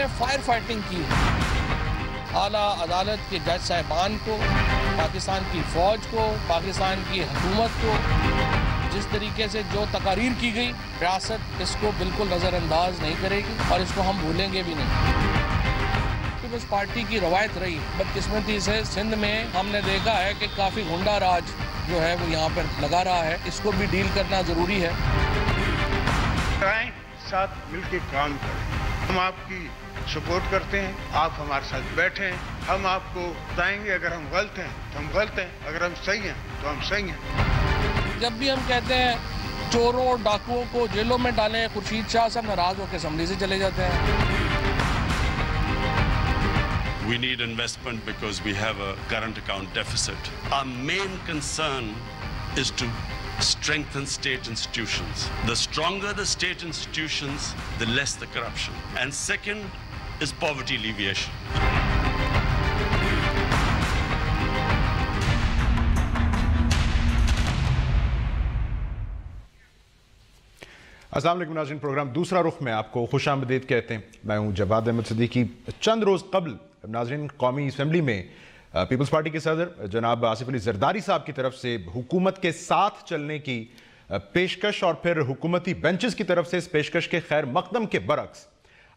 نے fire fighting کی اعلیٰ عدالت کے جج صاحبان کو، پاکستان کی فوج کو، پاکستان کی حکومت کو. جس طریقے سے جو تقاریر کی گئی، ریاست اس کو بالکل نظر انداز نہیں کرے گی اور اس کو ہم بھولیں گے بھی نہیں. پیپلز پارٹی کی روایت رہی، بدقسمتی سے سندھ میں ہم نے دیکھا ہے کہ کافی غنڈہ راج جو ہے وہ یہاں پر لگا رہا ہے. اس کو بھی ڈیل کرنا ضروری ہے. آئیں ساتھ مل کے کام کریں. ہم آپ کی سپورٹ کرتے ہیں، آپ ہمارے ساتھ بیٹھیں، ہم آپ کو بتائیں گے اگر ہم غلط ہیں تو ہم غلط ہیں، اگر ہم صحیح ہیں تو ہم صحیح ہیں. جب بھی ہم کہتے ہیں چوروں اور ڈاکوؤں کو جیلوں میں ڈالیں، خورشید شاہ صاحب ناراض ہو کے اسمبلی سے چلے جاتے ہیں. We need investment because we have a current account deficit. Our main concern is to strengthen state institutions. The stronger the state institutions, the less the corruption. And second is poverty alleviation. السلام علیکم ناظرین، programme دوسرا رخ میں آپ کو خوش آمدید کہتے ہیں. میں ہوں جواد احمد صدیقی. چند روز قبل ناظرین قومی اسمبلی میں پیپلز پارٹی کے صدر جناب آصف علی زرداری صاحب کی طرف سے حکومت کے ساتھ چلنے کی پیشکش اور پھر حکومتی بینچز کی طرف سے اس پیشکش کے خیر مقدم کے برعکس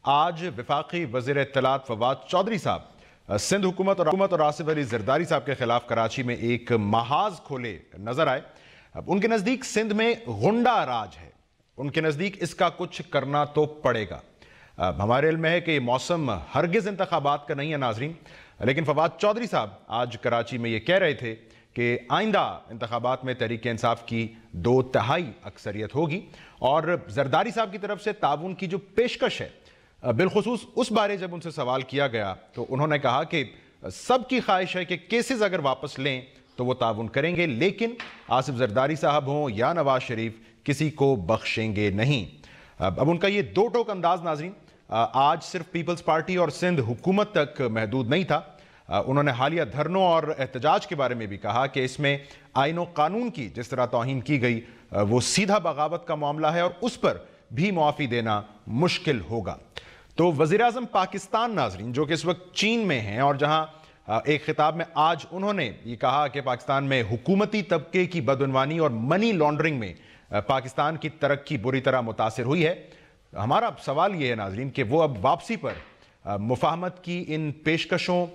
آج وفاقی وزیر اطلاعات فواد چودھری صاحب سندھ حکومت اور آصف علی زرداری صاحب کے خلاف کراچی میں ایک محاذ کھولے نظر آئے. ان کے نزدیک سندھ میں غنڈہ راج ہے، ان کے نزدیک اس کا کچھ کرنا تو پڑے گا. ہمارے علم میں ہے کہ یہ موسم ہرگز انتخابات کا نہیں ہے ناظرین، لیکن فواد چودھری صاحب آج کراچی میں یہ کہہ رہے تھے کہ آئندہ انتخابات میں تحریک انصاف کی 2/3 اکثریت ہوگی. اور زرداری صاحب کی طرف سے تعاون کی جو پیشکش ہے، بالخصوص اس بارے جب ان سے سوال کیا گیا تو انہوں نے کہا کہ سب کی خواہش ہے کہ کیسز اگر واپس لیں تو وہ تعاون کریں گے، لیکن آصف زرداری صاحب ہوں یا نواز شریف کسی کو بخشیں گے نہیں. اب ان کا یہ دو ٹوک انداز ناظرین آج صرف پیپلز پارٹی اور سندھ حکومت تک محدود نہیں تھا. انہوں نے حالیہ دھرنوں اور احتجاج کے بارے میں بھی کہا کہ اس میں آئین و قانون کی جس طرح توہین کی گئی وہ سیدھا بغاوت کا معاملہ ہے اور اس پر بھی معافی دینا مشکل ہوگا. تو وزیراعظم پاکستان ناظرین جو کہ اس وقت چین میں ہیں اور جہاں ایک خطاب میں آج انہوں نے یہ کہا کہ پاکستان میں حکومتی طبقے کی بدعنوانی اور منی لانڈرنگ میں پاکستان کی ترقی بری طرح متاثر ہوئی ہے. ہمارا سوال یہ ہے ناظرین کہ وہ اب واپسی پر مفاہمت کی ان پیشکشوں،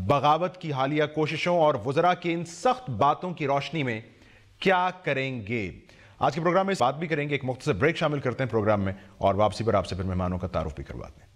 بغاوت کی حالیہ کوششوں اور وزراء کی ان سخت باتوں کی روشنی میں کیا کریں گے. آج کے پروگرام میں بات بھی کریں گے، ایک مختصر بریک شامل کرتے ہیں پروگرام میں اور واپسی پر آپ سے پھر مہمانوں کا تعارف بھی کرواتے ہیں.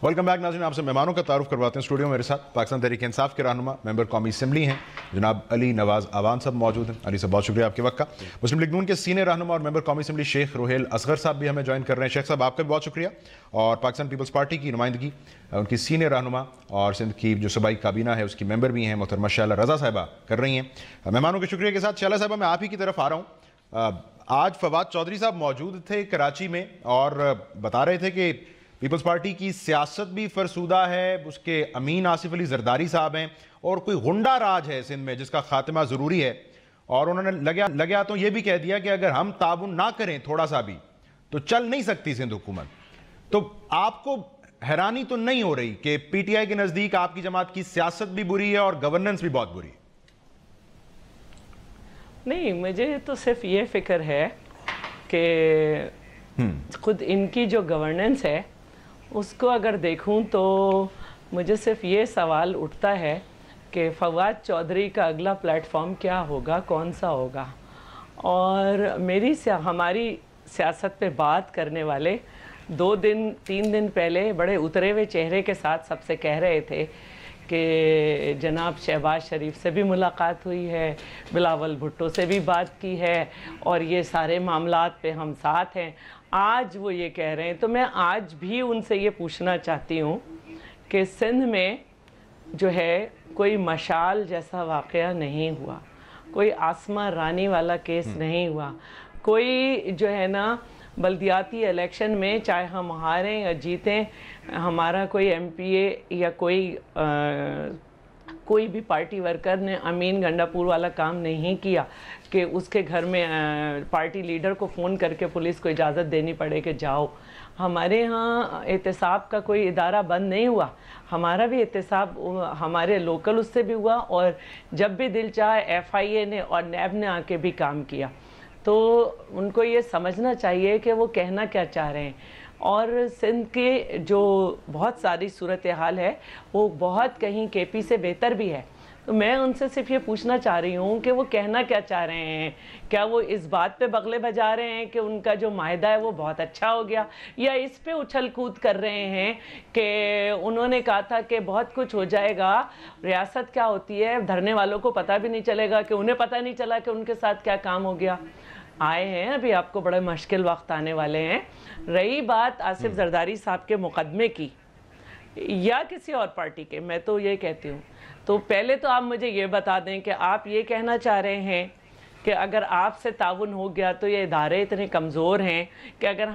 ویلکم بیک ناظرین، آپ سے مہمانوں کا تعارف کرواتے ہیں. اسٹوڈیو میں میرے ساتھ پاکستان تحریک انصاف کے رہنما ممبر قومی اسمبلی ہیں جناب علی نواز آوان صاحب موجود ہیں. علی صاحب بہت شکریہ آپ کے وقت کا. مسلم لیگ نون کے سینئر رہنما اور ممبر قومی اسمبلی شیخ روہیل اصغر صاحب بھی ہمیں جوائن کر رہے ہیں. شیخ صاحب آپ کا بھی بہت شکریہ. اور پاکستان پیپلز پارٹی کی نمائندگی ان کی سینئر رہنما اور سندھ کی جو صوبائی کابینہ ہے اس کی ممبر بھی ہیں محترمہ شعلہ رضا صاحبہ کر رہی ہیں. مہمانوں کے شکریہ کے ساتھ شعلہ صاحبہ میں آپ ہی کی طرف آ رہا ہوں. آج فواد چودھری صاحب موجود تھے کراچی میں اور بتا رہے تھے کہ پیپلز پارٹی کی سیاست بھی فرسودہ ہے، اس کے امین آصف علی زرداری صاحب ہیں اور کوئی غنڈہ راج ہے سندھ میں جس کا خاتمہ ضروری ہے. اور انہوں نے لگیا تو یہ بھی کہہ دیا کہ اگر ہم تعاون نہ کریں تھوڑا سا بھی تو چل نہیں سکتی سندھ حکومت. تو آپ کو حیرانی تو نہیں ہو رہی کہ پی ٹی آئی کے نزدیک آپ کی جماعت کی سیاست بھی بری ہے اور گورننس بھی بہت بری ہے؟ نہیں، مجھے تو صرف یہ فکر ہے کہ خود ان کی جو گورننس ہے اس کو اگر دیکھوں تو مجھے صرف یہ سوال اٹھتا ہے کہ فواد چودھری کا اگلا پلیٹ فارم کیا ہوگا، کون سا ہوگا. اور ہماری سیاست پہ بات کرنے والے 2-3 دن پہلے بڑے اترے ہوئے چہرے کے ساتھ سب سے کہہ رہے تھے کہ جناب شہباز شریف سے بھی ملاقات ہوئی ہے، بلاول بھٹو سے بھی بات کی ہے اور یہ سارے معاملات پہ ہم ساتھ ہیں. آج وہ یہ کہہ رہے ہیں تو میں آج بھی ان سے یہ پوچھنا چاہتی ہوں کہ سندھ میں جو ہے کوئی مشال جیسا واقعہ نہیں ہوا، کوئی آسمہ رانی والا کیس نہیں ہوا، کوئی جو ہے نا بلدیاتی الیکشن میں چاہے ہم ہاریں یا جیتیں، ہمارا کوئی ایم پی اے یا کوئی بھی پارٹی ورکر نے امین گنڈا پور والا کام نہیں کیا کہ اس کے گھر میں پارٹی لیڈر کو فون کر کے پولیس کو اجازت دینی پڑے کہ جاؤ. ہمارے ہاں احتساب کا کوئی ادارہ بند نہیں ہوا. ہمارا بھی احتساب ہمارے لوکل اس سے بھی ہوا، اور جب بھی دل چاہے ایف آئی اے نے اور نیب نے آ کے بھی کام کیا. تو ان کو یہ سمجھنا چاہیے کہ وہ کہنا کیا چاہ رہے ہیں. اور سندھ کے جو بہت ساری صورتحال ہے وہ بہت کہیں کے پی سے بہتر بھی ہے. تو میں ان سے صرف یہ پوچھنا چاہ رہی ہوں کہ وہ کہنا کیا چاہ رہے ہیں. کیا وہ اس بات پہ بغلے بجا رہے ہیں کہ ان کا جو معاہدہ ہے وہ بہت اچھا ہو گیا، یا اس پہ اچھل کود کر رہے ہیں کہ انہوں نے کہا تھا کہ بہت کچھ ہو جائے گا، ریاست کیا ہوتی ہے دھرنے والوں کو پتہ بھی نہیں چلے گا، کہ انہیں پتہ نہیں چلا کہ ان کے ساتھ کیا کام ہو گیا. آئے ہیں ابھی، آپ کو بڑے مشکل وقت آنے والے ہیں. رہی بات آصف زرداری صاحب کے مقدمے کی یا کسی اور پارٹی کے، میں تو یہ کہتی ہوں، تو پہلے تو آپ مجھے یہ بتا دیں کہ آپ یہ کہنا چاہ رہے ہیں کہ اگر آپ سے تعاون ہو گیا تو یہ ادارے اتنے کمزور ہیں کہ اگر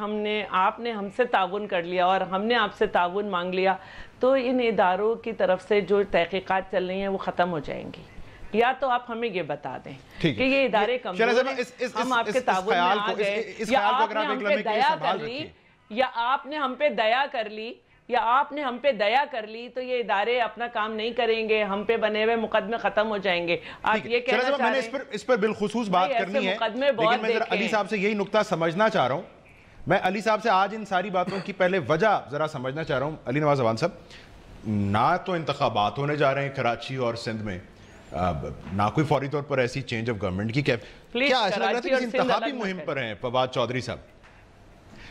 آپ نے ہم سے تعاون کر لیا اور ہم نے آپ سے تعاون مانگ لیا تو ان اداروں کی طرف سے جو تحقیقات چل رہی ہیں وہ ختم ہو جائیں گی. یا تو آپ ہمیں یہ بتا دیں کہ یہ ادارے کمزور ہیں، ہم آپ کے تعاون میں آ گئے، یا آپ نے ہم پہ دیا کر لی، یا آپ نے ہم پہ دیا کر لی، یا آپ نے ہم پہ دیا کر لی تو یہ ادارے اپنا کام نہیں کریں گے، ہم پہ بنے ہوئے مقدمے ختم ہو جائیں گے. آپ یہ کہنا چاہ رہے ہیں؟ اس پر بالخصوص بات کرنی ہے، لیکن میں ذرا علی صاحب سے یہی نقطہ سمجھنا چاہ رہا ہوں. میں علی صاحب سے آج ان ساری باتوں کی پہلے وجہ ذرا سمجھنا چاہ رہا ہوں. علی نواز اعوان صاحب، نہ تو انتخابات ہونے جا رہے ہیں کراچی اور سندھ میں، نہ کوئی فوری طور پر ایسی چینج آف گورنمنٹ کی کیا ایسا لگ رہا تھا کہ انتخابی مہم پر ہیں فواد چودھری صاحب.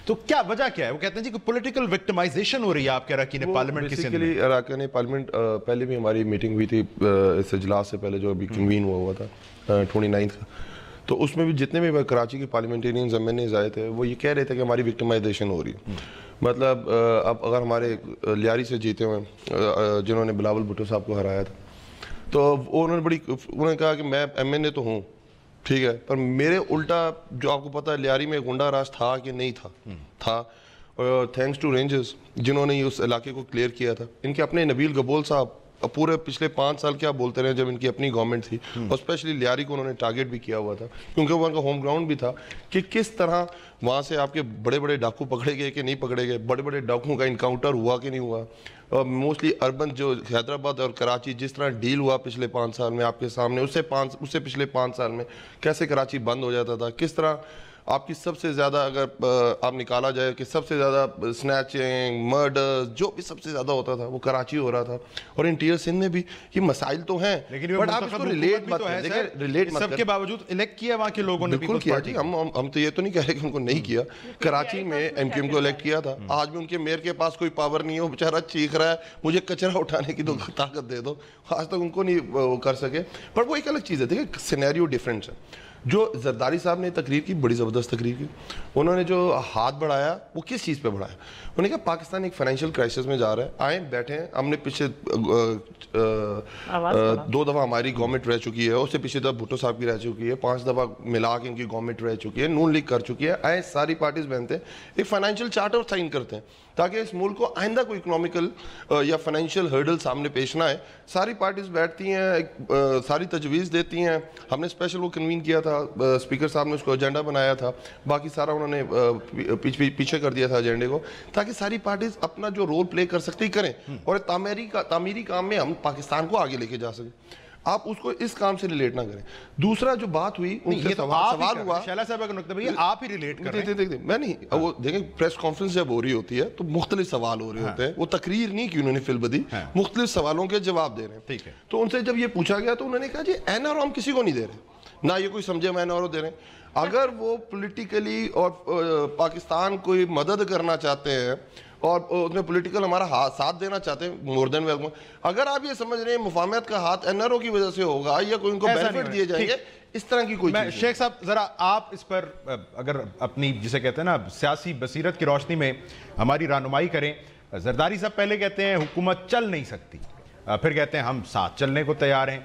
تو کیا وجہ کیا ہے؟ وہ کہتے ہیں جی کہ پولیٹیکل وکٹمائزیشن ہو رہی ہے آپ کے اراکین پارلیمنٹ کی سندھ میں. اراکین پارلیمنٹ پہلے بھی ہماری میٹنگ ہوئی تھی اس اجلاس سے پہلے جو ابھی کنوین ہوا تھا 29 کا، تو اس میں بھی جتنے بھی کراچی کے پارلیمنٹیرینز ایم این ایز آئے تھے وہ یہ کہہ رہے تھے کہ ہماری وکٹمائزیشن ہو رہی ہے. مطلب اب اگر ہمارے لیاری سے جیتے ہوئے جنہوں نے بلاول بھٹو صاحب کو ہرایا تھا، تو انہوں نے کہا کہ میں ایم این اے تو ہوں، ٹھیک ہے، پر میرے الٹا جو آپ کو پتہ ہے لیاری میں گنڈا راج تھا کہ نہیں تھا، اور تھینکس ٹو رینجرز جنہوں نے اس علاقے کو کلیئر کیا تھا. ان کے اپنے نبیل گبول صاحب پورے پچھلے 5 سال کیا بولتے رہے جب ان کی اپنی گورنمنٹ تھی، اور اسپیشلی لیاری کو انہوں نے ٹارگیٹ بھی کیا ہوا تھا کیونکہ وہاں کا ہوم گراؤنڈ بھی تھا، کہ کس طرح وہاں سے آپ کے بڑے بڑے ڈاکو پکڑے گئے کہ نہیں پکڑے گئے، بڑے بڑے ڈاکوؤں کا انکاؤنٹر ہوا کہ نہیں ہوا. اور موسٹلی اربن جو حیدرآباد اور کراچی جس طرح ڈیل ہوا پچھلے 5 سال میں آپ کے سامنے، اس سے پچھلے 5 سال میں کیسے کراچی بند ہو جاتا تھا، کس طرح آپ کی سب سے زیادہ اگر آپ نکالا جائے کہ سب سے زیادہ سنیچنگ مرڈرز جو بھی سب سے زیادہ ہوتا تھا وہ کراچی ہو رہا تھا. اور انٹیریئر سندھ میں بھی یہ مسائل تو ہیں، بٹ آپ اس کو ریلیٹ مت کریں. سب کے باوجود الیکٹ کیا وہاں کے لوگوں نے، بالکل کیا جی. ہم تو یہ تو نہیں کہہ رہے کہ ان کو نہیں کیا. کراچی میں ایم کیو ایم کو الیکٹ کیا تھا. آج بھی ان کے میئر کے پاس کوئی پاور نہیں ہے، وہ بیچارہ چیخ رہا ہے مجھے کچرا اٹھانے کی تو طاقت دے دو. آج تک ان کو نہیں وہ کر سکے. پر وہ ایک الگ چیز ہے، دیکھیں سینیریو ڈیفرنٹ ہے. جو زرداری صاحب نے تقریر کی، بڑی زبردست تقریر کی، انہوں نے جو ہاتھ بڑھایا وہ کس چیز پہ بڑھایا؟ انہوں نے کہا پاکستان ایک فائنینشیل کرائسس میں جا رہا ہے، آئیں بیٹھیں. ہم نے پیچھے 2 دفعہ ہماری گورنمنٹ رہ چکی ہے، اس سے پیچھے دفعہ بھٹو صاحب کی رہ چکی ہے، 5 دفعہ ملا کے ان کی گورنمنٹ رہ چکی ہے، نون لیگ کر چکی ہے. آئیں ساری پارٹیز بہنتے ہیں، ایک فائنینشیل چارٹر سائن کرتے ہیں تاکہ اس ملک کو آئندہ کوئی اکنامیکل یا فائنینشیل ہرڈل سامنے پیش نہ آئے. ساری پارٹیز بیٹھتی ہیں، ساری تجویز دیتی ہیں. ہم نے اسپیشل وہ کنوین کیا تھا، اسپیکر صاحب نے اس کو ایجنڈا بنایا تھا، باقی سارا انہوں نے پیچھے کر دیا تھا ایجنڈے کو، تاکہ ساری پارٹیز اپنا جو رول پلے کر سکتی کریں اور تعمیری کام میں ہم پاکستان کو آگے لے کے جا سکیں. آپ اس کو اس کام سے ریلیٹ نہ کریں. دوسرا جو بات ہوئی ان سے سوال ہوا، شیلا صاحب کا نقطہ آپ ہی ریلیٹ کر رہے ہیں. میں نہیں، وہ دیکھیں پریس کانفرنس جب ہو رہی ہوتی ہے تو مختلف سوال ہو رہے ہوتے ہیں. وہ تقریر نہیں کہ انہوں نے فل بدی، مختلف سوالوں کے جواب دے رہے ہیں. ٹھیک ہے. تو ان سے جب یہ پوچھا گیا تو انہوں نے کہا جی این آر او ہم کسی کو نہیں دے رہے، نہ یہ کوئی سمجھے ہم این آر او دے رہے ہیں. اگر وہ پولیٹیکلی اور پاکستان کو مدد کرنا چاہتے ہیں اور اس میں پولیٹیکل ہمارا ساتھ دینا چاہتے ہیں، مور دین ویلکم. اگر آپ یہ سمجھ رہے ہیں مفاہمت کا ہاتھ این آر او کی وجہ سے ہوگا یا کوئی ان کو بینیفٹ دیے جائیں گے، اس طرح کی کوئی چیز. شیخ صاحب ذرا آپ اس پر اگر اپنی جسے کہتے ہیں نا سیاسی بصیرت کی روشنی میں ہماری رہنمائی کریں. زرداری صاحب پہلے کہتے ہیں حکومت چل نہیں سکتی، پھر کہتے ہیں ہم ساتھ چلنے کو تیار ہیں.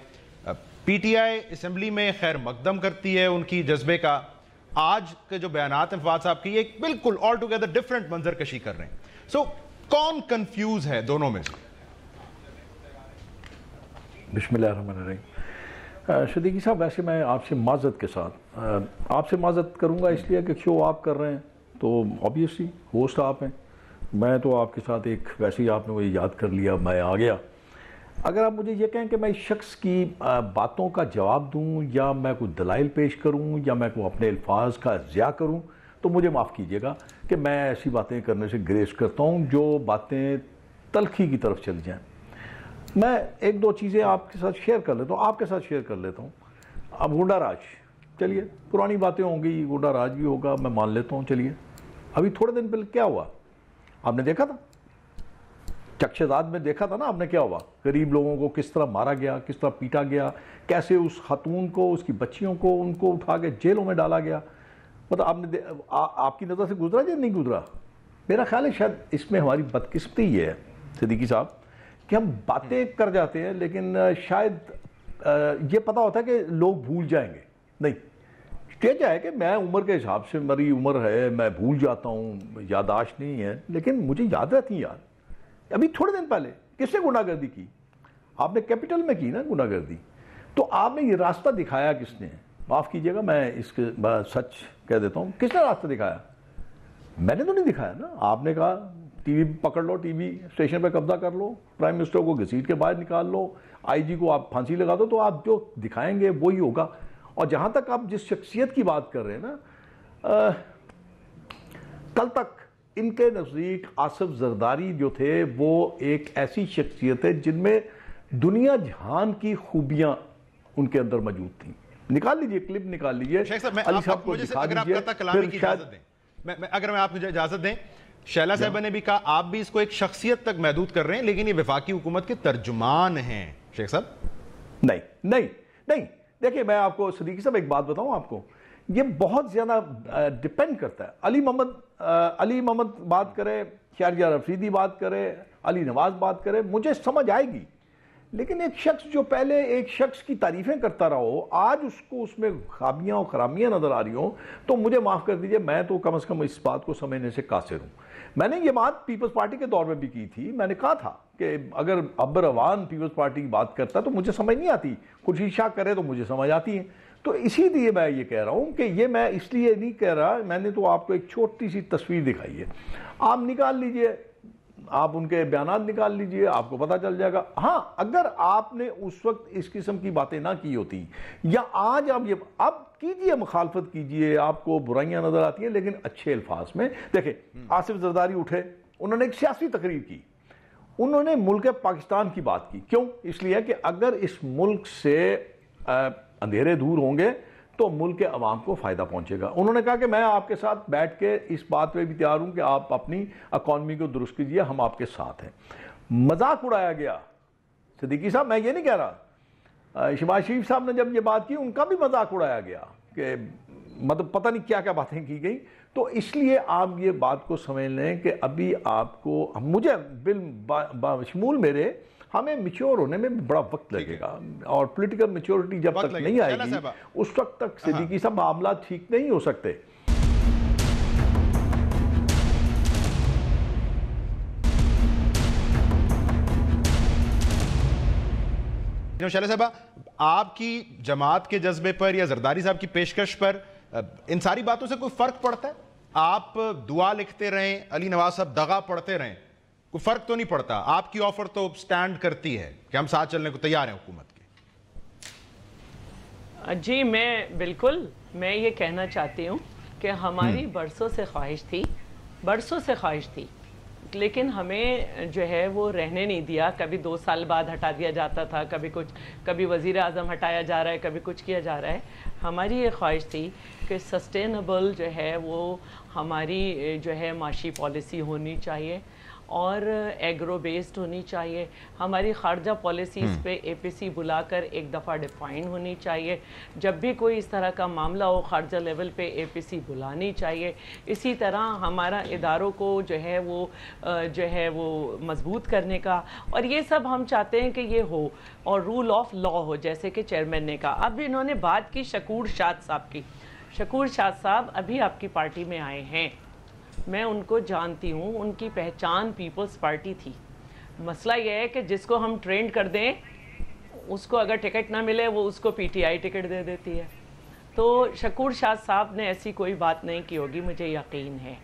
پی ٹی آئی اسمبلی میں خیر مقدم کرتی ہے ان کی جذبے کا. آج کے جو بیانات ہیں فواد صاحب کی ایک بالکل آل ٹوگیدر ڈفرنٹ منظر کشی کر رہے ہیں. سو کون کنفیوز ہے دونوں میں سے؟ بسم اللہ الرحمن الرحیم. صدیقی صاحب ویسے میں آپ سے معذرت کے ساتھ آپ سے معذرت کروں گا اس لیے کہ شو آپ کر رہے ہیں تو آبویسلی ہوسٹ آپ ہیں, میں تو آپ کے ساتھ ایک ویسے ہی آپ نے مجھے یاد کر لیا, میں آ گیا. اگر آپ مجھے یہ کہیں کہ میں اس شخص کی باتوں کا جواب دوں یا میں کوئی دلائل پیش کروں یا میں کوئی اپنے الفاظ کا ضیاع کروں تو مجھے معاف کیجیے گا کہ میں ایسی باتیں کرنے سے گریز کرتا ہوں جو باتیں تلخی کی طرف چل جائیں. میں ایک دو چیزیں آپ کے ساتھ شیئر کر لیتا ہوں, آپ کے ساتھ شیئر کر لیتا ہوں. اب گنڈا راج, چلیے پرانی باتیں ہوں گی, گنڈا راج بھی ہوگا, میں مان لیتا ہوں. چلیے ابھی تھوڑے دن پہلے کیا ہوا آپ نے دیکھا تھا, چک شہزاد میں دیکھا تھا نا آپ نے کیا ہوا, غریب لوگوں کو کس طرح مارا گیا, کس طرح پیٹا گیا, کیسے اس خاتون کو, اس کی بچیوں کو, ان کو اٹھا کے جیلوں میں ڈالا گیا. مطلب آپ نے آپ کی نظر سے گزرا یا نہیں گزرا؟ میرا خیال ہے شاید اس میں ہماری بدقسمتی یہ ہے صدیقی صاحب کہ ہم باتیں کر جاتے ہیں لیکن شاید یہ پتہ ہوتا ہے کہ لوگ بھول جائیں گے. نہیں, کیا ہے کہ میں عمر کے حساب سے, میری عمر ہے, میں بھول جاتا ہوں, یادداشت نہیں ہے, لیکن مجھے یاد رہتی ہیں یار. ابھی تھوڑے دن پہلے کس نے گناہ گردی کی؟ آپ نے کیپٹل میں کی نا گناہ گردی. تو آپ نے یہ راستہ دکھایا کس نے؟ معاف کیجئے گا میں اس کے سچ کہہ دیتا ہوں, کس نے راستہ دکھایا؟ میں نے تو نہیں دکھایا نا. آپ نے کہا ٹی وی پکڑ لو, ٹی وی اسٹیشن پہ قبضہ کر لو, پرائم منسٹر کو گھسیٹ کے باہر نکال لو, آئی جی کو آپ پھانسی لگا دو, تو آپ جو دکھائیں گے وہی ہوگا. اور جہاں تک آپ جس شخصیت کی بات کر رہے ہیں نا, کل تک ان کے نزدیک آصف زرداری جو تھے وہ ایک ایسی شخصیت ہے جن میں دنیا جہان کی خوبیاں ان کے اندر موجود تھیں. نکال لیجئے, کلپ نکال لیجئے, علی صاحب کو دکھا دیجئے. اگر میں آپ مجھے اجازت دیں, شیلا صاحبہ نے بھی کہا آپ بھی اس کو ایک شخصیت تک محدود کر رہے ہیں لیکن یہ وفاقی حکومت کے ترجمان ہیں. شیخ صاحب نہیں, دیکھیں میں آپ کو صدیقی صاحب ایک بات بتاؤں آپ کو, یہ بہت زیادہ ڈیپینڈ کرتا ہے. علی محمد بات کرے, شہریار افریدی بات کرے, علی نواز بات کرے, مجھے سمجھ آئے گی. لیکن ایک شخص جو پہلے ایک شخص کی تعریفیں کرتا رہا ہو, آج اس کو اس میں خامیاں اور خرامیاں نظر آ رہی ہوں, تو مجھے معاف کر دیجئے, میں تو کم از کم اس بات کو سمجھنے سے قاصر ہوں. میں نے یہ بات پیپلز پارٹی کے دور میں بھی کی تھی. میں نے کہا تھا کہ اگر عبر روان پیپلز پارٹی کی بات کرتا تو مجھے سمجھ نہیں آتی, خورشید شاہ کرے تو مجھے سمجھ آتی ہیں. تو اسی لیے میں یہ کہہ رہا ہوں کہ یہ میں اس لیے نہیں کہہ رہا, میں نے تو آپ کو ایک چھوٹی سی تصویر دکھائی ہے, آپ نکال لیجئے, آپ ان کے بیانات نکال لیجئے, آپ کو پتہ چل جائے گا. ہاں اگر آپ نے اس وقت اس قسم کی باتیں نہ کی ہوتی, یا آج اب کیجئے, مخالفت کیجئے, آپ کو برائیاں نظر آتی ہیں لیکن اچھے الفاظ میں. دیکھیں آصف زرداری اٹھے, انہوں نے ایک سیاسی تقریر کی, انہوں نے ملک پاکستان کی بات کی. کیوں؟ اس لیے کہ اگر اس ملک سے اندھیرے دور ہوں گے تو ملک کے عوام کو فائدہ پہنچے گا. انہوں نے کہا کہ میں آپ کے ساتھ بیٹھ کے اس بات پہ بھی تیار ہوں کہ آپ اپنی اکانومی کو درست کیجئے, ہم آپ کے ساتھ ہیں. مذاق اڑایا گیا. صدیقی صاحب میں یہ نہیں کہہ رہا, شہباز شریف صاحب نے جب یہ بات کی ان کا بھی مذاق اڑایا گیا کہ مطلب پتہ نہیں کیا کیا باتیں کی گئی. تو اس لیے آپ یہ بات کو سمجھ لیں کہ ابھی آپ کو, مجھے بشمول میرے, ہمیں میچور ہونے میں بڑا وقت لگے گا, اور پولیٹیکل میچورٹی جب تک نہیں آئے گی اس وقت تک صدیقی صاحب معاملات ٹھیک نہیں ہو سکتے. شیلا صاحبہ, آپ کی جماعت کے جذبے پر یا زرداری صاحب کی پیشکش پر ان ساری باتوں سے کوئی فرق پڑتا ہے؟ آپ دعا لکھتے رہیں, علی نواز صاحب دغا پڑھتے رہیں, کوئی فرق تو نہیں پڑتا؟ آپ کی آفر تو سٹینڈ کرتی ہے کہ ہم ساتھ چلنے کو تیار ہیں حکومت کے. جی میں یہ کہنا چاہتی ہوں کہ ہماری برسوں سے خواہش تھی لیکن ہمیں جو ہے وہ رہنے نہیں دیا. کبھی 2 سال بعد ہٹا دیا جاتا تھا, کبھی وزیر اعظم ہٹایا جا رہا ہے, کبھی کچھ کیا جا رہا ہے. ہماری یہ خواہش تھی کہ سسٹینیبل جو ہے وہ ہماری جو ہے معاشی پالیسی ہونی چاہیے اور ایگرو بیسڈ ہونی چاہیے. ہماری خارجہ پالیسیز پہ اے پی سی بلا کر ایک دفعہ ڈیفائن ہونی چاہیے. جب بھی کوئی اس طرح کا معاملہ ہو خارجہ لیول پہ اے پی سی بلانی چاہیے. اسی طرح ہمارا اداروں کو جو ہے وہ مضبوط کرنے کا, اور یہ سب ہم چاہتے ہیں کہ یہ ہو, اور رول آف لا ہو جیسے کہ چیئرمین نے کہا. اب انہوں نے بات کی شکور شاد صاحب کی. شکور شاہ صاحب ابھی آپ کی پارٹی میں آئے ہیں, میں ان کو جانتی ہوں, ان کی پہچان پیپلز پارٹی تھی. مسئلہ یہ ہے کہ جس کو ہم ٹرینڈ کر دیں اس کو اگر ٹکٹ نہ ملے وہ اس کو پی ٹی آئی ٹکٹ دے دیتی ہے. تو شکور شاہ صاحب نے ایسی کوئی بات نہیں کی ہوگی, مجھے یقین ہے.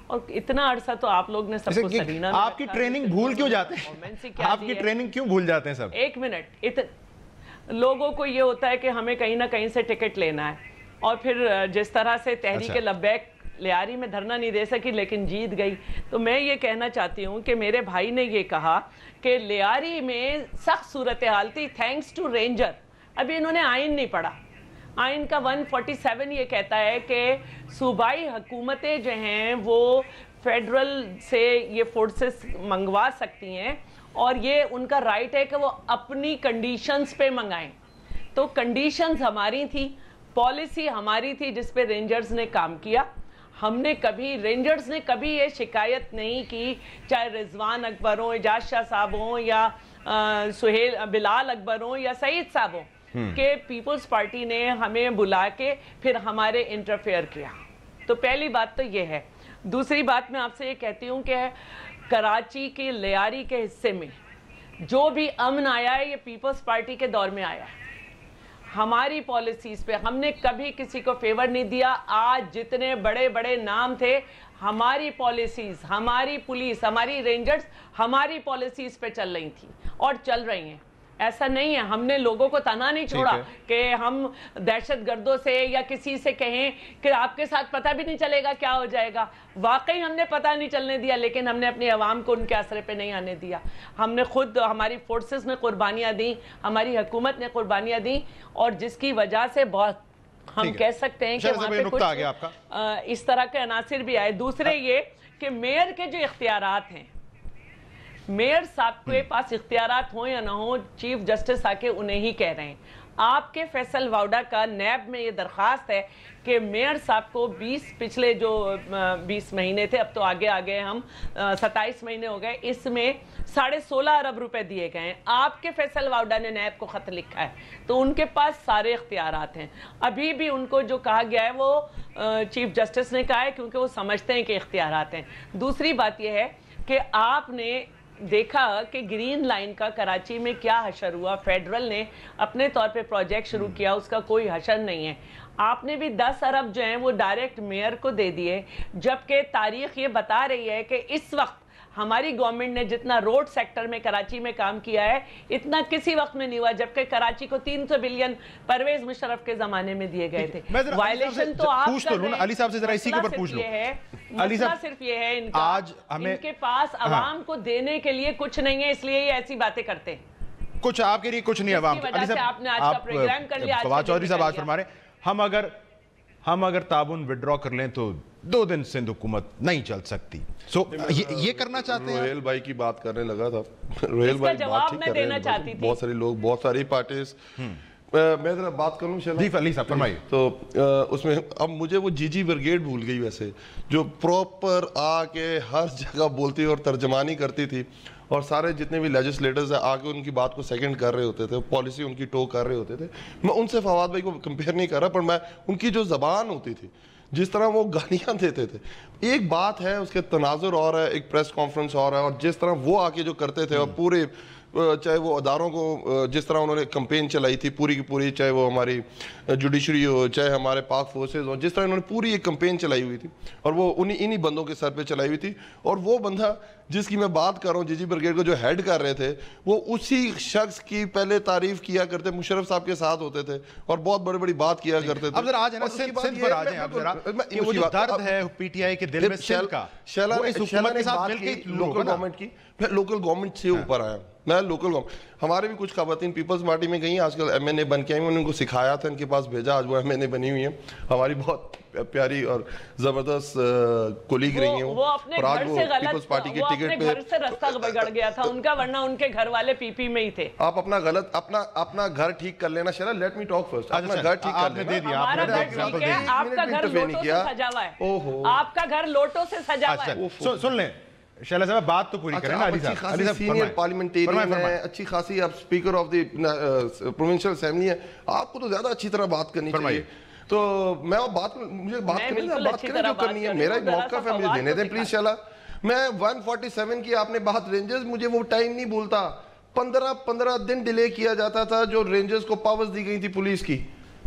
اور اتنا عرصہ تو آپ لوگ نے سب کو سرینا میں آپ کی ٹریننگ بھول کیوں جاتے ہیں؟ آپ کی ٹریننگ کیوں بھول جاتے ہیں سب؟ ایک منٹ, لوگوں کو یہ ہوتا ہے کہ ہمیں کہیں نہ کہیں سے ٹکٹ لینا ہے, اور پھر جس طرح سے تحریک لبیک لیاری میں دھرنا نہیں دے سکی لیکن جیت گئی. تو میں یہ کہنا چاہتی ہوں کہ میرے بھائی نے یہ کہا کہ لیاری میں سخت صورتحال تھی تھینکس ٹو رینجر. ابھی انہوں نے آئین نہیں پڑھا. آئین کا 147 یہ کہتا ہے کہ صوبائی حکومتیں جو ہیں وہ فیڈرل سے یہ فورسز منگوا سکتی ہیں, اور یہ ان کا رائٹ ہے کہ وہ اپنی کنڈیشنز پہ منگائیں. تو کنڈیشنز ہماری تھی, پالیسی ہماری تھی جس پہ رینجرز نے کام کیا. ہم نے کبھی, رینجرز نے کبھی یہ شکایت نہیں کی, چاہے رضوان اکبر ہوں, اعجاز شاہ صاحب ہوں, یا سہیل بلال اکبر ہوں, یا سعید صاحب ہوں, کہ پیپلز پارٹی نے ہمیں بلا کے پھر ہمارے انٹرفیئر کیا. تو پہلی بات تو یہ ہے. دوسری بات میں آپ سے یہ کہتی ہوں کہ کراچی کے لیاری کے حصے میں جو بھی امن آیا ہے یہ پیپلز پارٹی کے دور میں آیا ہے. ہماری پالیسیز پہ ہم نے کبھی کسی کو فیور نہیں دیا. آج جتنے بڑے بڑے نام تھے, ہماری پالیسیز, ہماری پولیس, ہماری رینجرز ہماری پالیسیز پہ چل رہی تھیں اور چل رہی ہیں. ایسا نہیں ہے, ہم نے لوگوں کو تنہا نہیں چھوڑا کہ ہم دہشت گردوں سے یا کسی سے کہیں کہ آپ کے ساتھ پتہ بھی نہیں چلے گا کیا ہو جائے گا. واقعی ہم نے پتہ نہیں چلنے دیا, لیکن ہم نے اپنی عوام کو ان کے اثر پہ نہیں آنے دیا. ہم نے خود, ہماری فورسز نے قربانیاں دیں, ہماری حکومت نے قربانیاں دیں, اور جس کی وجہ سے بہت ہم کہہ سکتے ہیں کہ وہاں پہ کچھ اس طرح کے عناصر بھی آئے. دوسرے یہ کہ میئر کے جو اختیارات ہیں, میئر صاحب کے پاس اختیارات ہوں یا نہ ہوں, چیف جسٹس آ کے انہیں ہی کہہ رہے ہیں. آپ کے فیصل واؤڈا کا نیب میں یہ درخواست ہے کہ میئر صاحب کو پچھلے جو 20 مہینے تھے, اب تو آگے آگے ہم 27 مہینے ہو گئے, اس میں 16.5 ارب روپے دیے گئے ہیں. آپ کے فیصل واؤڈا نے نیب کو خط لکھا ہے, تو ان کے پاس سارے اختیارات ہیں. ابھی بھی ان کو جو کہا گیا ہے وہ چیف جسٹس نے کہا ہے کیونکہ وہ سمجھتے ہیں کہ اختیارات ہیں. دوسری بات یہ ہے کہ آپ نے دیکھا کہ گرین لائن کا کراچی میں کیا حشر ہوا. فیڈرل نے اپنے طور پہ پروجیکٹ شروع کیا, اس کا کوئی حشر نہیں ہے. آپ نے بھی 10 ارب جو ہیں وہ ڈائریکٹ میئر کو دے دیے, جبکہ تاریخ یہ بتا رہی ہے کہ اس وقت ہماری گورنمنٹ نے جتنا روڈ سیکٹر میں کراچی میں کام کیا ہے اتنا کسی وقت میں نہیں ہوا, جبکہ کراچی کو 300 بلین پرویز مشرف کے زمانے میں دیے گئے تھے. وائلیشن تو آپ کر رہے ہیں. علی صاحب سے ذرا اسی کے اوپر پوچھ لو. مسئلہ صرف یہ ہے ان کے پاس عوام کو دینے کے لیے کچھ نہیں ہے, اس لیے یہ ایسی باتیں کرتے ہیں. کچھ آپ کے لیے کچھ نہیں عوام. علی صاحب آپ نے آج کا پروگرام کر لیا, فواد چودھری صاحب آج فرما رہے ہیں ہم اگر تعاون وڈرا کر لیں تو 2 دن سندھ حکومت نہیں چل سکتی. سو یہ کرنا چاہتے ہیں. روہیل بھائی کی بات کرنے لگا تھا, روہیل بھائی بات ٹھیک کر رہے ہیں. بہت سارے لوگ, بہت ساری پارٹیز, میں ذرا بات کروں جی علی صاحب فرمائیے. تو اس میں اب مجھے وہ جی بریگیڈ بھول گئی ویسے, جو پراپر آ کے ہر جگہ بولتی اور ترجمانی کرتی تھی, اور سارے جتنے بھی لیجسلیٹرز ہیں آ کے ان کی بات کو سیکنڈ کر رہے ہوتے تھے, پالیسی ان کی ٹو کر رہے ہوتے تھے. میں ان سے فواد بھائی کو کمپیئر نہیں کر رہا, پر میں ان کی جو زبان ہوتی تھی, جس طرح وہ گالیاں دیتے تھے, ایک بات ہے اس کے تناظر اور ہے, ایک پریس کانفرنس اور ہے, اور جس طرح وہ آ کے جو کرتے تھے, اور پورے چاہے وہ اداروں کو جس طرح انہوں نے کمپین چلائی تھی پوری کی پوری, چاہے وہ ہماری جوڈیشری ہو, چاہے ہمارے پاک فورسز ہو, جس طرح انہوں نے پوری ایک کمپین چلائی ہوئی تھی, اور وہ انہی بندوں کے سر پہ چلائی ہوئی تھی. اور وہ بندہ جس کی میں بات کر رہا ہوں, جی بریگیڈ کو جو ہیڈ کر رہے تھے, وہ اسی شخص کی پہلے تعریف کیا کرتے, مشرف صاحب کے ساتھ ہوتے تھے اور بہت بڑی بڑی بات کیا کرتے تھے. اب ذرا آج ہے نا سندھ پر آ جائیں, اب ذرا کہ وہ جو درد ہے پی ٹی آئی کے دل میں سندھ کا, وہ اس حکومت کے ساتھ مل کے لوکل گورنمنٹ کی, میں لوکل گورنمنٹ سے اوپر آیا. میں لوکل گورنمنٹ, ہمارے بھی کچھ خواتین پیپلز پارٹی میں گئی, آج کل ایم این اے بن کے آئی, میں نے ان کو سکھایا تھا, ان کے پاس بھیجا, آج وہ ایم این اے بنی ہوئی ہیں, ہماری بہت پیاری اور زبردست کولیگ رہی ہیں. وہ اپنے گھر سے غلط, وہ اپنے گھر سے رستہ بگڑ گیا تھا ان کا, ورنہ ان کے گھر والے پی پی میں ہی تھے. آپ اپنا گھر ٹھیک کر لینا. Sheila let me talk first. اپنا گھر ٹھیک کر لینا. ہمارا گھر ٹھیک ہے, آپ کا گھر لوٹوں سے سجا ہوا ہے, آپ کا گھر لوٹوں سے سجا ہوا ہے. سن لیں شیلا صاحب, بات تو پوری کریں نا. علی صاحب سینئر پارلیمنٹیرین ہے, اچھی خاصی آپ speaker of the provincial assembly ہیں, آپ کو تو زیادہ اچھی طرح بات کرنی چاہیے. تو میں بات مجھے بات کرنے جو کرنی ہے، میرا ایک موقف ہے، مجھے دینے دیں پلیز چلا. میں 147 کی آپ نے بات رینجرز، مجھے وہ ٹائم نہیں بھولتا. 15 دن ڈیلے کیا جاتا تھا جو رینجرز کو پاورز دی گئی تھی پولیس کی.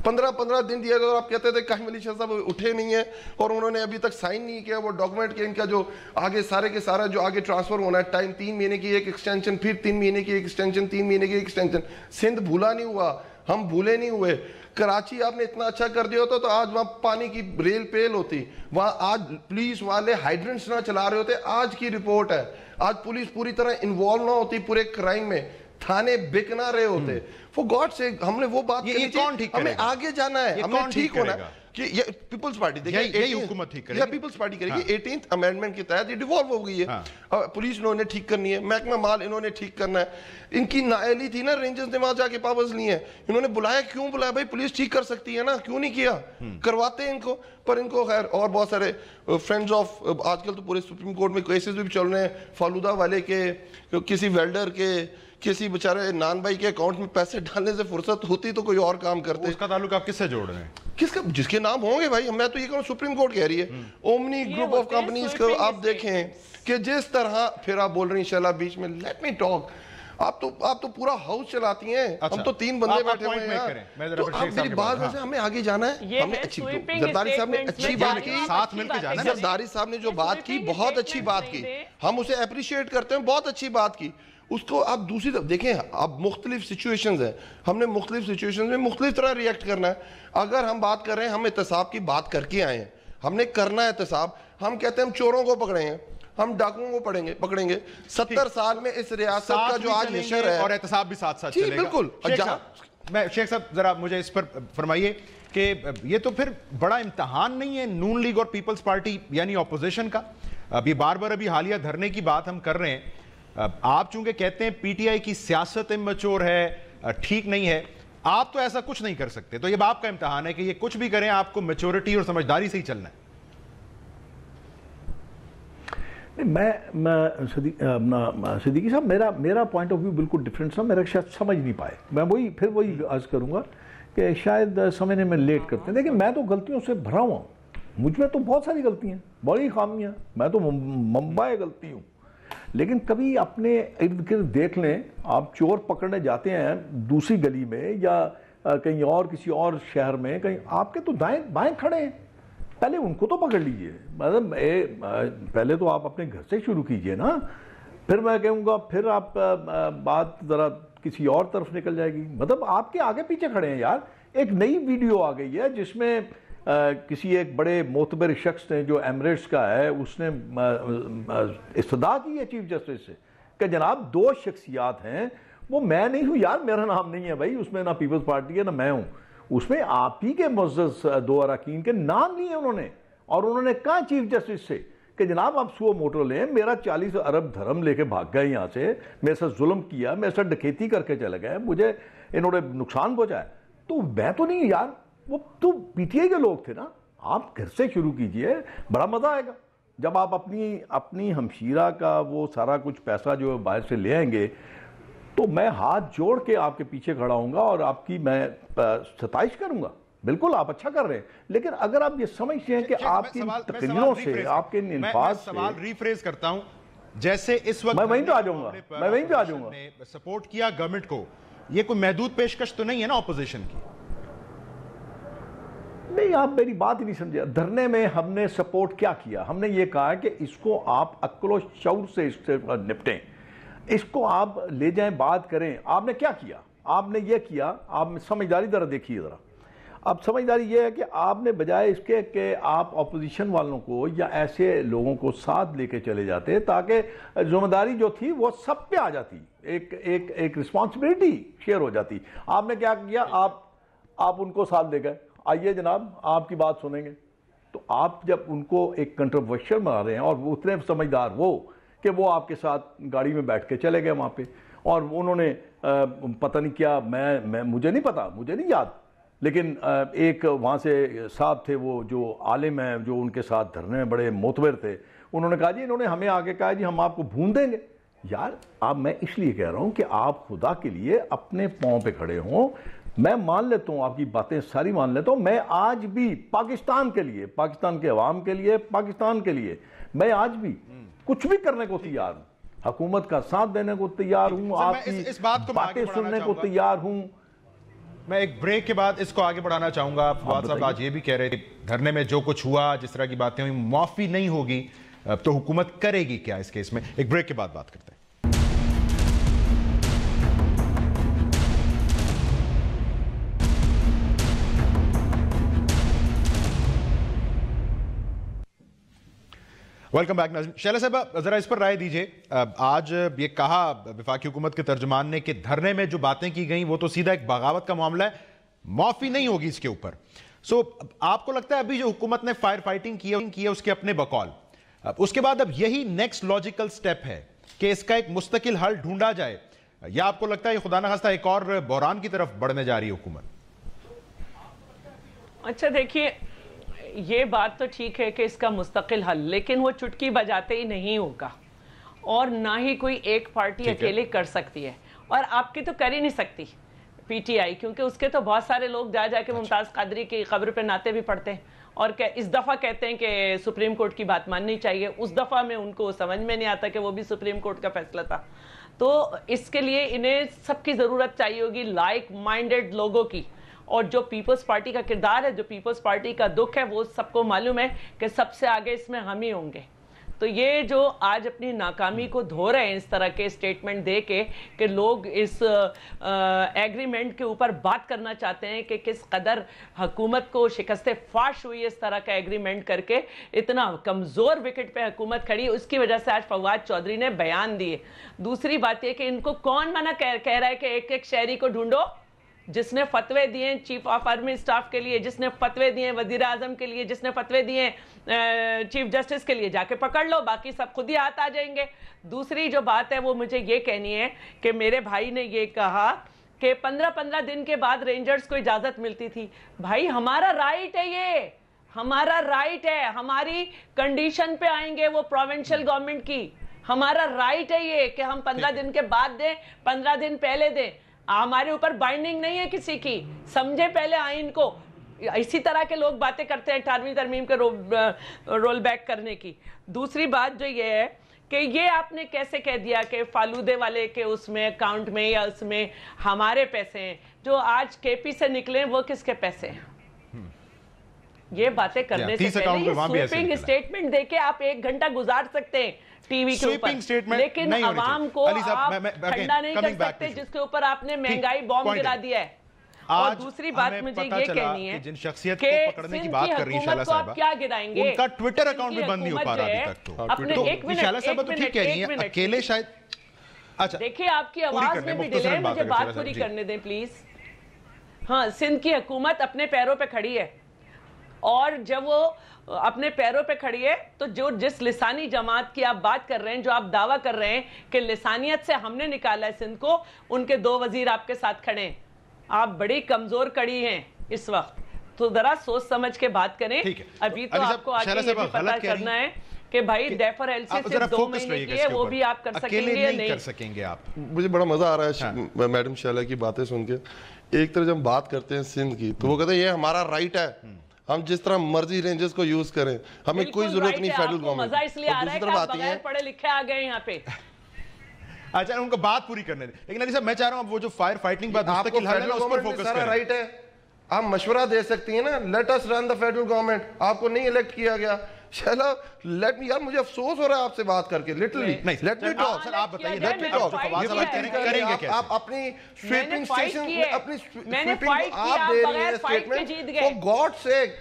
15 دن دیا گیا. آپ کہتے تھے قائم علی شاہ صاحب اٹھے نہیں ہیں اور انہوں نے ابھی تک سائن نہیں کیا وہ ڈاکومنٹ کہ ان کا جو آگے سارے کے سارا جو آگے ٹرانسفر ہونا ہے ٹائم 3 مہینے کی ایک ایکسٹینشن، پھر 3 مہینے کی ایک ایکسٹینشن، 3 مہینے کی ایک ایکسٹینشن. سندھ بھولا نہیں ہوا، ہم بھولے نہیں ہوئے. کراچی آپ نے اتنا اچھا کر دیا ہوتا تو آج وہاں پانی کی ریل پیل ہوتی. وہاں آج پولیس والے ہائیڈرنٹس نہ چلا رہے ہوتے. آج کی رپورٹ ہے، آج پولیس پوری طرح انوالو نہ ہوتی پورے کرائم میں، تھانے بک نہ رہے ہوتے. فور گاڈ سے ہم نے وہ بات کرنی تھی. ہمیں آگے جانا ہے، ہمیں ٹھیک ہونا ہے کہ یہ پیپلز پارٹی دیکھیں حکومت ٹھیک کرے گی، پیپلز پارٹی کرے گی. 18th امینڈمنٹ کے تحت یہ ڈیوالو ہو گئی ہے. پولیس انہوں نے ٹھیک کرنی ہے، محکمہ مال انہوں نے ٹھیک کرنا ہے. ان کی نااہلی تھی نا، رینجرز نے وہاں جا کے پاورز لی ہیں. انہوں نے بلایا، کیوں بلایا بھائی؟ پولیس ٹھیک کر سکتی ہے نا، کیوں نہیں کیا؟ کرواتے ہیں ان کو. پر ان کو خیر اور بہت سارے فرینڈز آف، آج کل تو پورے سپریم کورٹ میں کیسز بھی چل رہے ہیں. فالودہ والے کے، کسی ویلڈر کے، کسی بیچارے نان بھائی کے اکاؤنٹ میں پیسے ڈالنے سے فرصت ہوتی تو کوئی اور کام کرتے. اس کا تعلق آپ کس سے جوڑ رہے ہیں؟ کس کا؟ جس کے نام ہوں گے بھائی. میں تو یہ کہوں سپریم کورٹ کہہ رہی ہے اومنی گروپ آف کمپنیز کو آپ دیکھیں کہ جس طرح، پھر آپ بول رہی ہیں انشاءاللہ بیچ میں لیٹ می ٹاک. آپ تو پورا ہاؤس چلاتی ہیں، ہم تو 3 بندے بیٹھے ہوئے ہیں. تو آپ میری بات ویسے ہمیں آگے جانا ہے. ہم نے اچھی، زرداری صاحب نے اچھی بات کی، ساتھ مل کے جانا ہے. زرداری صاحب نے جو بات کی بہت اچھی بات کی، ہم اسے اپریشیٹ کرتے ہیں، بہت اچھی بات کی. اس کو آپ دوسری طرف دیکھیں. اب مختلف سچویشنز ہیں، ہم نے مختلف سچویشنز میں مختلف طرح ریئیکٹ کرنا ہے. اگر ہم بات کر رہے ہیں، ہم احتساب کی بات کر کے آئے ہیں، ہم نے کرنا ہے احتساب. ہم کہتے ہیں ہم چوروں کو پکڑیں گے، ہم ڈاکوؤں کو پکڑیں گے. 70 سال میں اس ریاست کا جو آج نشر ہے، اور احتساب بھی ساتھ ساتھ چلے گا. بالکل. شیخ صاحب ذرا مجھے اس پر فرمائیے کہ یہ تو پھر بڑا امتحان نہیں ہے نون لیگ اور پیپلز پارٹی یعنی اپوزیشن کا؟ اب یہ بار بار ابھی حالیہ دھرنے کی بات ہم کر رہے ہیں. آپ چونکہ کہتے ہیں پی ٹی آئی کی سیاست امچور ہے، ٹھیک نہیں ہے، آپ تو ایسا کچھ نہیں کر سکتے. تو یہ آپ کا امتحان ہے کہ یہ کچھ بھی کریں، آپ کو میچورٹی اور سمجھداری سے ہی چلنا ہے. صدیقی صاحب، میرا پوائنٹ آف ویو بالکل ڈفرینٹ تھا. میرا شاید سمجھ نہیں پائے. میں وہی عرض کروں گا کہ شاید سمجھنے میں لیٹ کرتے ہیں. لیکن میں تو غلطیوں سے بھرا ہوا ہوں. مجھ میں تو بہت ساری غلطیاں، بڑی خامیاں. میں تو ممبئی غلطی ہوں. لیکن کبھی اپنے ارد گرد دیکھ لیں. آپ چور پکڑنے جاتے ہیں دوسری گلی میں یا کہیں اور کسی اور شہر میں، کہیں آپ کے تو دائیں بائیں کھڑے ہیں. پہلے ان کو تو پکڑ لیجئے. مطلب پہلے تو آپ اپنے گھر سے شروع کیجئے نا. پھر میں کہوں گا پھر آپ بات ذرا کسی اور طرف نکل جائے گی. مطلب آپ کے آگے پیچھے کھڑے ہیں یار. ایک نئی ویڈیو آ گئی ہے جس میں کسی ایک بڑے معتبر شخص نے جو ایمریٹس کا ہے، اس نے استدعا کی ہے چیف جسٹس سے کہ جناب 2 شخصیات ہیں، وہ میں نہیں ہوں یار، میرا نام نہیں ہے بھائی اس میں، نہ پیپلز پارٹی ہے نہ میں ہوں اس میں. آپ ہی کے معزز 2 اراکین کے نام لیے انہوں نے، اور انہوں نے کہا چیف جسٹس سے کہ جناب آپ سو موٹو لیں. میرا 40 ارب دھرم لے کے بھاگ گئے یہاں سے، میرے ساتھ ظلم کیا، میرے ساتھ ڈکیتی کر کے چلے گئے، مجھے انہوں نے نقصان پہنچایا. تو میں تو نہیں یار، وہ تو پی ٹی آئی کے لوگ تھے نا. آپ گھر سے شروع کیجئے، بڑا مزہ آئے گا. جب آپ اپنی ہمشیرہ کا وہ سارا کچھ پیسہ جو باہر سے لے آئیں گے تو میں ہاتھ جوڑ کے آپ کے پیچھے کھڑا ہوں گا اور آپ کی میں ستائش کروں گا. بالکل آپ اچھا کر رہے ہیں. لیکن اگر آپ یہ سمجھتے ہیں کہ آپ کی تقریروں سے، آپ کے انفاظ سے، سوال ریفریز کرتا ہوں. جیسے اس وقت میں وہیں پہ آ جاؤں گا، سپورٹ کیا گورنمنٹ کو، یہ کوئی محدود پیشکش تو نہیں ہے نا اپوزیشن کی؟ نہیں، آپ میری بات ہی نہیں سمجھے. دھرنے میں ہم نے سپورٹ کیا کیا؟ ہم نے یہ کہا کہ اس کو آپ عقل و شعور سے اس سے نپٹیں، اس کو آپ لے جائیں، بات کریں. آپ نے کیا کیا؟ آپ نے یہ کیا. آپ سمجھداری ذرا دیکھیے ذرا. اب سمجھداری یہ ہے کہ آپ نے بجائے اس کے کہ آپ اپوزیشن والوں کو یا ایسے لوگوں کو ساتھ لے کے چلے جاتے تاکہ ذمہ داری جو تھی وہ سب پہ آ جاتی، ایک رسپانسبلٹی شیئر ہو جاتی. آپ نے کیا کیا؟ آپ ان کو ساتھ لے گئے، آئیے جناب آپ کی بات سنیں گے. تو آپ جب ان کو ایک کنٹروورشل بنا رہے ہیں، اور وہ اتنے سمجھدار وہ کہ وہ آپ کے ساتھ گاڑی میں بیٹھ کے چلے گئے وہاں پہ، اور انہوں نے پتہ نہیں کیا، مجھے نہیں پتا، مجھے نہیں یاد، لیکن ایک وہاں سے صاحب تھے وہ جو عالم ہیں جو ان کے ساتھ دھرنے میں بڑے معتبر تھے، انہوں نے کہا جی انہوں نے ہمیں آگے کہا جی ہم آپ کو بھون دیں گے. یار اب میں اس لیے کہہ رہا ہوں کہ آپ خدا کے لیے اپنے پاؤں پہ کھڑے ہوں. میں مان لیتا ہوں آپ کی باتیں ساری مان لیتا ہوں. میں آج بھی پاکستان کے لیے, پاکستان کے عوام کے لیے, پاکستان کے لیے میں آج بھی کچھ بھی کرنے کو تیار ہوں, حکومت کا ساتھ دینے کو تیار ہوں, آپ کی باتیں سننے کو تیار ہوں. میں ایک بریک کے بعد اس کو آگے بڑھانا چاہوں گا. فواد صاحب آج یہ بھی کہہ رہے تھے دھرنے میں جو کچھ ہوا, جس طرح کی باتیں ہوئی, معافی نہیں ہوگی تو حکومت کرے گی کیا اس کیس میں؟ ایک بریک کے بعد بات کرتے ہیں. ویلکم بیک ناظرین. شیلا صاحبہ ذرا اس پر رائے دیجئے. آج یہ کہا وفاقی حکومت کے ترجمان نے کہ دھرنے میں جو باتیں کی گئیں وہ تو سیدھا ایک بغاوت کا معاملہ ہے, معافی نہیں ہوگی اس کے اوپر. سو آپ کو لگتا ہے ابھی جو حکومت نے فائر فائٹنگ کی ہے اس کے اپنے بقول, اس کے بعد اب یہی نیکسٹ لاجیکل سٹیپ ہے کہ اس کا ایک مستقل حل ڈھونڈا جائے, یا آپ کو لگتا ہے یہ خدا نخواستہ ایک اور بحران کی طرف بڑھنے جا رہی ہے حکومت؟ اچھا دیکھیے, یہ بات تو ٹھیک ہے کہ اس کا مستقل حل, لیکن وہ چٹکی بجاتے ہی نہیں ہوگا, اور نہ ہی کوئی ایک پارٹی اکیلے کر سکتی ہے, اور آپ کی تو کر ہی نہیں سکتی پی ٹی آئی, کیونکہ اس کے تو بہت سارے لوگ جا کے ممتاز قادری کی قبر پہ نعتیں بھی پڑھتے ہیں, اور اس دفعہ کہتے ہیں کہ سپریم کورٹ کی بات ماننی چاہیے. اس دفعہ میں ان کو سمجھ میں نہیں آتا کہ وہ بھی سپریم کورٹ کا فیصلہ تھا. تو اس کے لیے انہیں سب کی ضرورت چاہیے ہوگی, لائک مائنڈڈ لوگوں کی, اور جو پیپلز پارٹی کا کردار ہے, جو پیپلز پارٹی کا دکھ ہے, وہ سب کو معلوم ہے کہ سب سے آگے اس میں ہم ہی ہوں گے. تو یہ جو آج اپنی ناکامی کو دھو رہے ہیں اس طرح کے اسٹیٹمنٹ دے کے کہ لوگ اس ایگریمنٹ کے اوپر بات کرنا چاہتے ہیں کہ کس قدر حکومت کو شکست فاش ہوئی اس طرح کا ایگریمنٹ کر کے, اتنا کمزور وکٹ پہ حکومت کھڑی, اس کی وجہ سے آج فواد چودھری نے بیان دیے. دوسری بات یہ کہ ان کو کون منع کہہ رہا ہے کہ ایک ایک شہری کو ڈھونڈو, جس نے فتوے دیے چیف آف آرمی سٹاف کے لیے, جس نے فتوے دیے وزیر اعظم کے لیے, جس نے فتوے دیے چیف جسٹس کے لیے, جا کے پکڑ لو, باقی سب خود ہی ہاتھ آ جائیں گے. دوسری جو بات ہے وہ مجھے یہ کہنی ہے کہ میرے بھائی نے یہ کہا کہ 15 دن کے بعد رینجرز کو اجازت ملتی تھی. بھائی ہمارا رائٹ ہے, یہ ہمارا رائٹ ہے, ہماری کنڈیشن پہ آئیں گے وہ پروونشل گورنمنٹ کی, ہمارا رائٹ ہے یہ کہ ہم 15 دن کے بعد دیں, 15 دن پہلے دیں, ہمارے اوپر بائنڈنگ نہیں ہے کسی کی. سمجھے پہلے آئین کو. اسی طرح کے لوگ باتیں کرتے ہیں 18ویں ترمیم کے رول بیک کرنے کی. دوسری بات جو یہ ہے کہ یہ آپ نے کیسے کہہ دیا کہ فالودے والے کے اس میں اکاؤنٹ میں یا اس میں ہمارے پیسے ہیں, جو آج کے پی سے نکلے وہ کس کے پیسے ہیں؟ یہ باتیں کرنے سے پہلے سویپنگ اسٹیٹمنٹ دے کے آپ 1 گھنٹہ گزار سکتے ہیں ٹی وی کے اوپر, لیکن عوام کو آپ ٹھنڈا نہیں کر سکتے جس کے اوپر آپ نے مہنگائی بوم گرا دیا ہے. اور دوسری بات مجھے یہ کہنی ہے جن شخصیت کہ کو پکڑنے کی بات کر رہی ہیں شیلا صاحبہ, کیا گرائیں گے, ان کا ٹویٹر اکاؤنٹ بھی بند نہیں ہو پا رہا ابھی تک. تو شیلا صاحبہ تو ٹھیک کہہ رہی ہیں, اکیلے شاید. اچھا دیکھیں آپ کی آواز میں بھی ڈیلے ہے, مجھے بات پوری کرنے دیں پلیز. ہاں, سندھ کی حکومت اپنے پیروں پہ کھڑی ہے, اور جب وہ اپنے پیروں پہ کھڑی ہے تو جو جس لسانی جماعت کی آپ بات کر رہے ہیں, جو آپ دعویٰ کر رہے ہیں کہ لسانیت سے ہم نے نکالا ہے سندھ کو, ان کے 2 وزیر آپ کے ساتھ کھڑے ہیں. آپ بڑی کمزور کڑی ہیں اس وقت, تو ذرا سوچ سمجھ کے بات کریں. ابھی تو آپ کو آگے یہ بھی پتہ کرنا ہے کہ بھائی ڈیفر ایل سی صرف 2 مہینے کی ہے, وہ بھی آپ کر سکیں گے یا نہیں کر سکیں گے آپ. مجھے بڑا مزہ آ رہا ہے میڈم شیلا کی باتیں سن کے. ایک طرح جب ہم بات کرتے ہیں سندھ کی تو وہ کہتے ہیں یہ ہمارا رائٹ ہے, ہم جس طرح مرضی رینجز کو یوز کریں, ہمیں کوئی ضرورت نہیں فیڈرل گورنمنٹ. مزہ اس لیے آ رہا ہے کہ آپ بغیر پڑھے لکھے آ گئے یہاں پہ. اچھا ان کو بات پوری کرنے دیں, لیکن علی صاحب میں چاہ رہا ہوں وہ جو فائر فائٹنگ بات مستقل حل ہے اس پر فوکس کریں. رائٹ ہے, آپ مشورہ دے سکتی ہیں نا, let us run the federal government. آپ کو نہیں الیکٹ کیا گیا, شیلا لیٹ می, یار مجھے افسوس ہو رہا ہے آپ سے بات کر کے, literally. Let me talk. Sir آپ بتائیے, لیٹ می ٹاک. کریں گے کیسے آپ اپنی سویپنگ اسٹیشن میں اپنی سویپنگ آپ دے رہی ہیں statement, for God seek,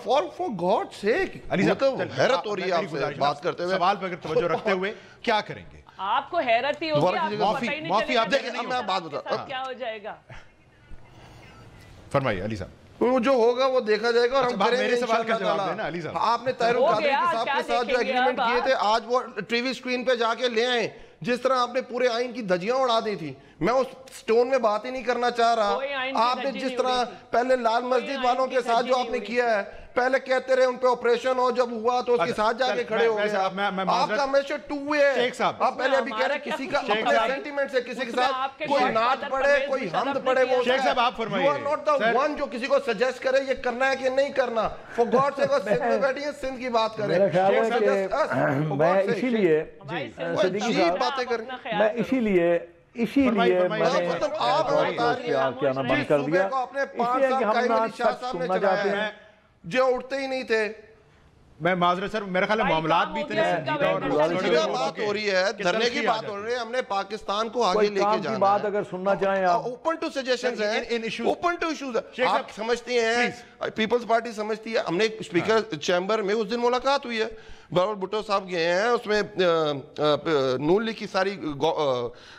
for God سیک. علی صاحب حیرت ہو رہی ہے آپ سے بات کرتے ہوئے. سوال پہ اگر توجہ رکھتے ہوئے کیا کریں گے آپ کو؟ حیرت ہی ہوگی, آپ کو پتہ ہی نہیں معافی آپ چلے دیکھیں, میں بات بتا کیا ہو جائے گا. فرمائیے علی صاحب. وہ جو ہوگا وہ دیکھا جائے گا, اور ہم کریں گے میرے سوال کا جواب دینا علی صاحب. آپ نے طاہر القادری صاحب کے ساتھ جو ایگریمنٹ کیے تھے آج وہ ٹی وی سکرین پہ جا کے لے آئیں. جس طرح آپ نے پورے آئین کی دھجیاں اڑا دی تھی, میں اس سٹون میں بات ہی نہیں کرنا چاہ رہا. آپ نے جس طرح پہلے لال مسجد والوں کے ساتھ جو آپ نے کیا ہے, پہلے کہتے رہے ان پہ آپریشن ہو, جب ہوا تو اس کے ساتھ جا کے کھڑے ہو گئے. آپ کا ہمیشہ ٹو وے ہے. آپ پہلے ابھی کہہ رہے ہیں کسی کا اپنے سینٹیمنٹ سے کسی کے ساتھ کوئی نعت پڑھے کوئی حمد پڑھے, وہ شیخ صاحب آپ فرمائیے. You are not the one جو کسی کو سجیسٹ کرے یہ کرنا ہے کہ نہیں کرنا. For God سے اگر سندھ میں بیٹھی ہے سندھ کی بات کریں. میرا خیال ہے کہ میں اسی لیے صدیقی صاحب میں اسی لیے میں نے کیا نام بند کر دیا اس لیے کہ ہم آج تک سننا چاہتے ہیں جو اٹھتے ہی نہیں تھے. میں معذرت سر, میرا خیال ہے معاملات بھی اتنے سنجیدہ اور بات ہو رہی ہے, دھرنے کی بات ہو رہی ہے. ہم نے پاکستان کو آگے لے کے جانا ہے. بات اگر سننا چاہیں آپ اوپن ٹو سجیشنز ہیں, اوپن ٹو ایشوز. آپ سمجھتی ہیں پیپلز پارٹی سمجھتی ہے, ہم نے اسپیکر چیمبر میں اس دن ملاقات ہوئی ہے, بہرحال بھٹو صاحب گئے ہیں, اس میں نون لیگ کی ساری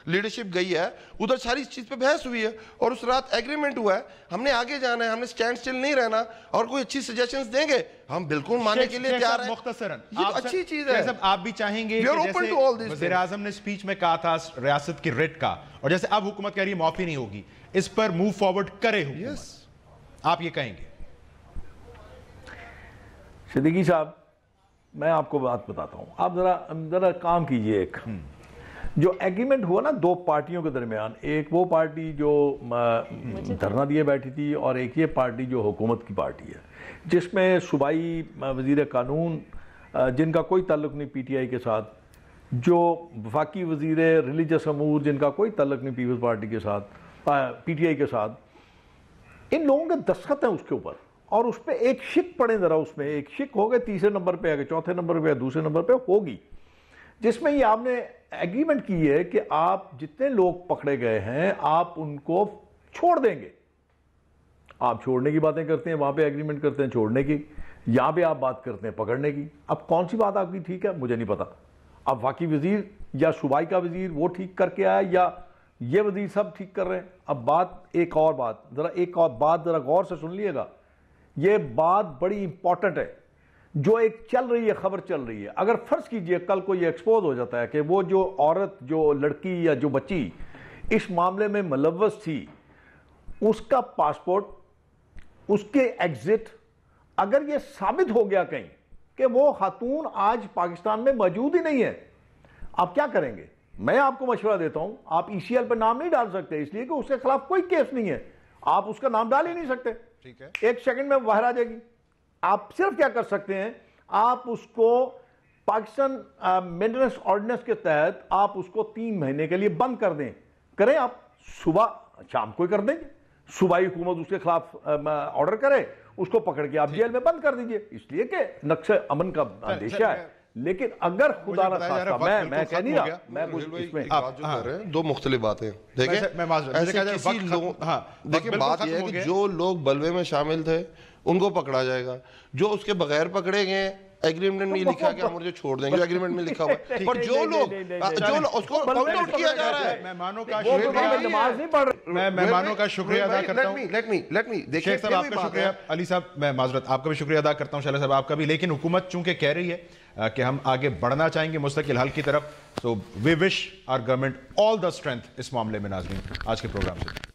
لیڈرشپ گئی ہے, ادھر ساری چیز پہ بحث ہوئی ہے اور اس رات ایگریمنٹ ہوا ہے. ہم نے آگے جانا ہے, ہم نے سٹینڈ سٹل نہیں رہنا, اور کوئی اچھی سجیشنز دیں گے ہم بالکل ماننے کے لیے تیار ہیں. مختصراً یہ تو اچھی چیز ہے. آپ بھی چاہیں گے کہ جیسے وزیر اعظم نے سپیچ میں کہا تھا ریاست کی ریٹ کا, اور جیسے اب حکومت کہہ رہی ہے معافی نہیں ہوگی, اس پر موو فارورڈ کرے حکومت, آپ یہ کہیں گے؟ صدیقی صاحب میں آپ کو بات بتاتا ہوں, آپ ذرا کام کیجئے. ایک جو ایگریمنٹ ہوا نا دو پارٹیوں کے درمیان, ایک وہ پارٹی جو دھرنا دیے بیٹھی تھی اور ایک یہ پارٹی جو حکومت کی پارٹی ہے, جس میں صوبائی وزیر قانون جن کا کوئی تعلق نہیں پی ٹی آئی کے ساتھ, جو وفاقی وزیر ریلیجس امور جن کا کوئی تعلق نہیں پیپلز پارٹی کے ساتھ, پی ٹی آئی کے ساتھ, ان لوگوں کے دستخط ہیں اس کے اوپر, اور اس پہ ایک شک پڑے ذرا, اس میں ایک شک ہوگا تیسرے نمبر پہ, آگے چوتھے نمبر پہ, دوسرے نمبر پہ ہوگی, جس میں یہ آپ نے ایگریمنٹ کی ہے کہ آپ جتنے لوگ پکڑے گئے ہیں آپ ان کو چھوڑ دیں گے. آپ چھوڑنے کی باتیں کرتے ہیں, وہاں پہ ایگریمنٹ کرتے ہیں چھوڑنے کی, یہاں پہ آپ بات کرتے ہیں پکڑنے کی. اب کون سی بات آپ کی ٹھیک ہے مجھے نہیں پتا. اب واقعی وزیر یا صوبائی کا وزیر وہ ٹھیک کر کے آیا یا یہ وزیر سب ٹھیک کر رہے ہیں؟ اب بات ایک اور بات ذرا غور سے سن لیے گا, یہ بات بڑی امپورٹنٹ ہے جو ایک چل رہی ہے, خبر چل رہی ہے. اگر فرض کیجئے کل کو یہ ایکسپوز ہو جاتا ہے کہ وہ جو عورت, جو لڑکی یا جو بچی اس معاملے میں ملوث تھی, اس کا پاسپورٹ, اس کے ایگزٹ, اگر یہ ثابت ہو گیا کہیں کہ وہ خاتون آج پاکستان میں موجود ہی نہیں ہے, آپ کیا کریں گے؟ میں آپ کو مشورہ دیتا ہوں, آپ ای سی ایل پہ نام نہیں ڈال سکتے اس لیے کہ اس کے خلاف کوئی کیس نہیں ہے, آپ اس کا نام ڈال ہی نہیں سکتے. ایک سیکنڈ میں باہر آ جائے گی. آپ صرف کیا کر سکتے ہیں, آپ اس کو پاکستان مینٹیننس آرڈیننس کے تحت آپ اس کو 3 مہینے کے لیے بند کر دیں. کریں آپ, صبح شام کو ہی کر دیں گے, صوبائی حکومت اس کے خلاف آرڈر کرے, اس کو پکڑ کے آپ جیل میں بند کر دیجئے, اس لیے کہ نقص امن کا اندیشہ ہے. لیکن اگر خدا نہ خواستہ, میں کہہ نہیں رہا, میں اس میں دو مختلف باتیں دیکھیں. دیکھیں بات یہ ہے کہ جو لوگ بلوے میں شامل تھے ان کو پکڑا جائے گا, جو اس کے بغیر پکڑے گئے ایگریمنٹ میں لکھا کہ ہم مجھے چھوڑ دیں گے, جو ایگریمنٹ میں لکھا ہوا ہے, اور جو لوگ اس کو پوائنٹ آؤٹ کیا جا رہا ہے. میں مہمانوں کا شکریہ ادا کرتا ہوں. شیخ صاحب آپ کا شکریہ, علی صاحب میں معذرت آپ کا بھی شکریہ ادا کرتا ہوں, شالا صاحب آپ کا بھی. لیکن حکومت چونکہ کہہ رہی ہے کہ ہم آگے بڑھنا چاہیں گے مستقل حل کی طرف, so we wish our government all the strength اس معاملے میں. ناظرین آج کے پروگرام سے